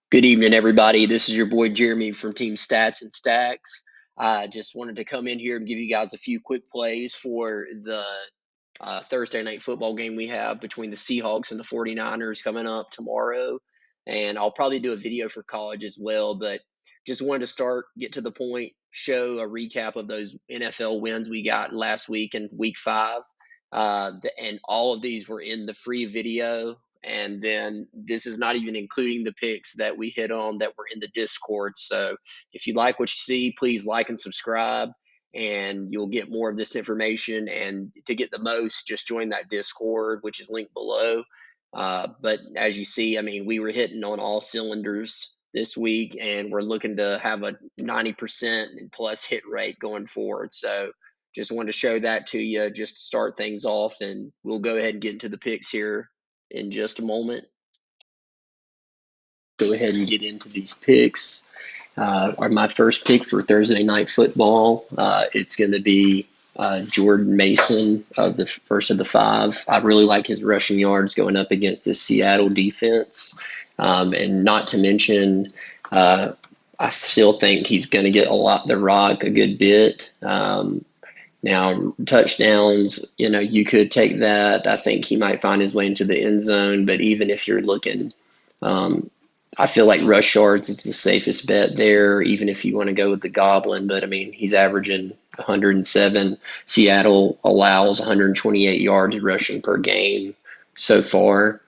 Good evening, everybody. This is your boy Jeremy from Team Stats and Stacks. I just wanted to come in here and give you guys a few quick plays for the Thursday night football game we have between the Seahawks and the 49ers coming up tomorrow. And I'll probably do a video for college as well, but just wanted to get to the point, show a recap of those NFL wins we got last week in week 5. And all of these were in the free video. And then this is not even including the picks that we hit on that were in the Discord. So if you like what you see, please like and subscribe, and you'll get more of this information. And to get the most, just join that Discord, which is linked below. But as you see, I mean, we were hitting on all cylinders this week, and we're looking to have a 90% plus hit rate going forward. So just wanted to show that to you just to start things off, and we'll go ahead and get into the picks here in just a moment. Go ahead and get into these picks. My first pick for Thursday night football, it's going to be Jordan Mason of the first of the 5. I really like his rushing yards going up against the Seattle defense. And not to mention, I still think he's going to get the rock a good bit. Now, touchdowns, you could take that. I think he might find his way into the end zone, but even if you're looking, I feel like rush yards is the safest bet there, even if you want to go with the Goblin. But, I mean, he's averaging 107. Seattle allows 128 yards rushing per game so far.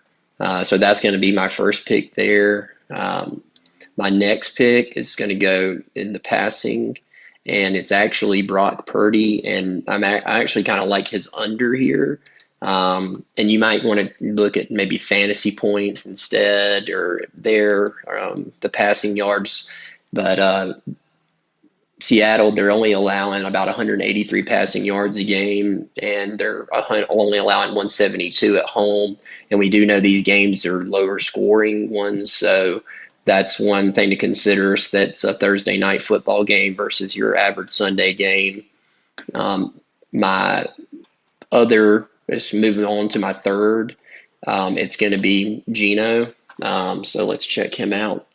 So that's going to be my first pick there. My next pick is going to go in the passing, and it's actually Brock Purdy, and I actually kind of like his under here. And you might want to look at maybe fantasy points instead, or the passing yards. But Seattle, they're only allowing about 183 passing yards a game, and they're only allowing 172 at home. And we do know these games are lower scoring ones, so that's one thing to consider. That's a Thursday night football game versus your average Sunday game. My other is moving on to my third. It's going to be Geno. So let's check him out.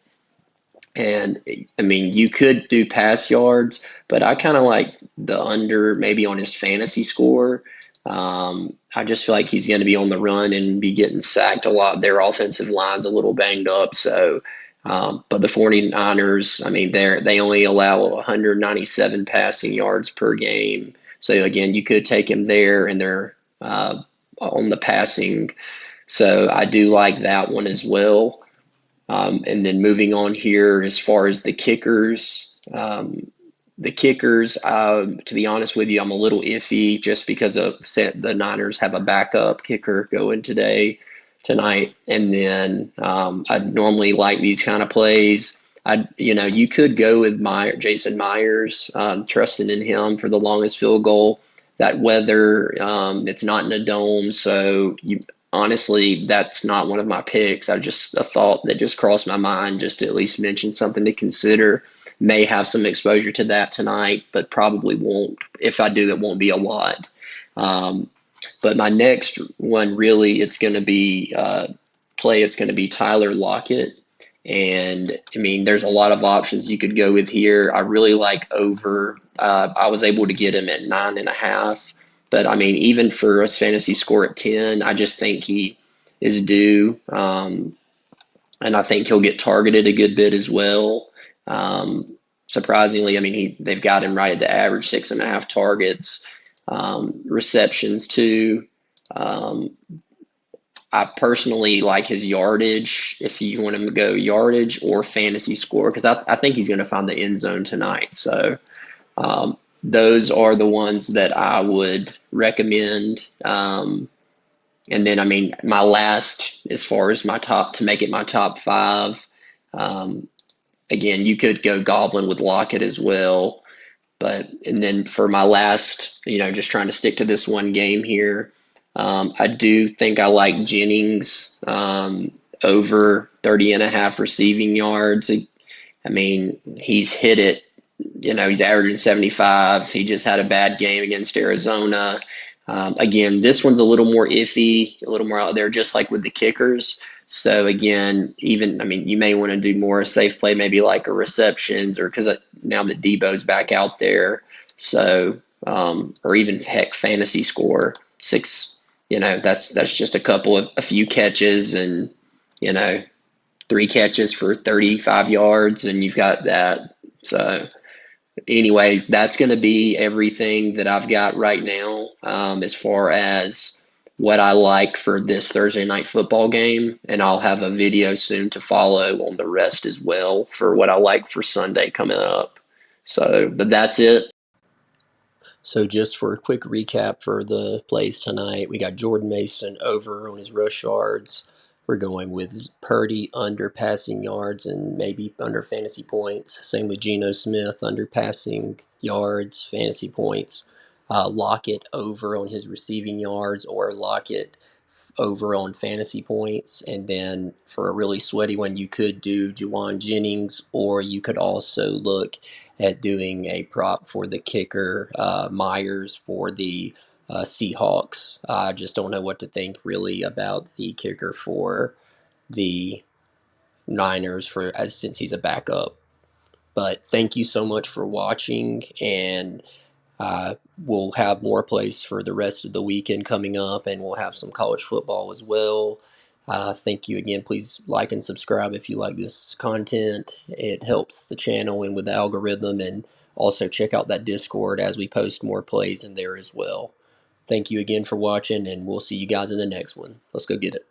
And I mean, you could do pass yards, but I kind of like the under maybe on his fantasy score. I just feel like he's going to be on the run and be getting sacked a lot. Their offensive line's a little banged up. So, but the 49ers, I mean, they only allow 197 passing yards per game. So again, you could take him there, and they're on the passing. So I do like that one as well. And then moving on here, as far as the kickers, to be honest with you, I'm a little iffy just because the Niners have a backup kicker going tonight. And then I normally like these kind of plays. You could go with Jason Myers, trusting in him for the longest field goal. That weather, it's not in a dome, so honestly, that's not one of my picks. A thought that just crossed my mind, just to at least mention something to consider. May have some exposure to that tonight, but probably won't. If I do, it won't be a lot. But my next one, really, it's going to be It's going to be Tyler Lockett. And I mean, there's a lot of options you could go with here. I really like over. I was able to get him at 9.5. But I mean, even for a fantasy score at 10, I just think he is due. And I think he'll get targeted a good bit as well. Surprisingly, I mean, they've got him right at the average 6.5 targets, receptions too. I personally like his yardage, if you want him to go yardage or fantasy score, because I think he's going to find the end zone tonight. So those are the ones that I would recommend. And then, I mean, my last, as far as my top, to make it my top 5, again, you could go Goblin with Lockett as well. And then for my last, just trying to stick to this one game here, I do think I like Jennings over 30.5 receiving yards. I mean, he's hit it He's averaging 75. He just had a bad game against Arizona. Again, this one's a little more iffy, a little more out there, just like with the kickers. So again, you may want to do more safe play, maybe like a receptions, or because now that Debo's back out there, so or even heck, fantasy score six. That's just a few catches, and you know, 3 catches for 35 yards, and you've got that. So anyways, that's going to be everything that I've got right now, as far as what I like for this Thursday night football game. And I'll have a video soon to follow on the rest as well for what I like for Sunday coming up. So, but that's it. So just for a quick recap for the plays tonight, we got Jordan Mason over on his rush yards. We're going with Purdy under passing yards and maybe under fantasy points. Same with Geno Smith, under passing yards, fantasy points. Lockett over on his receiving yards, or Lockett over on fantasy points. And then for a really sweaty one, you could do Juwan Jennings, or you could also look at doing a prop for the kicker, Myers, for the Seahawks. I just don't know what to think really about the kicker for the Niners, since he's a backup. But thank you so much for watching, and we'll have more plays for the rest of the weekend coming up, and we'll have some college football as well. Thank you again. Please like and subscribe if you like this content. It helps the channel and with the algorithm, and also check out that Discord as we post more plays in there as well. Thank you again for watching, and we'll see you guys in the next one. Let's go get it.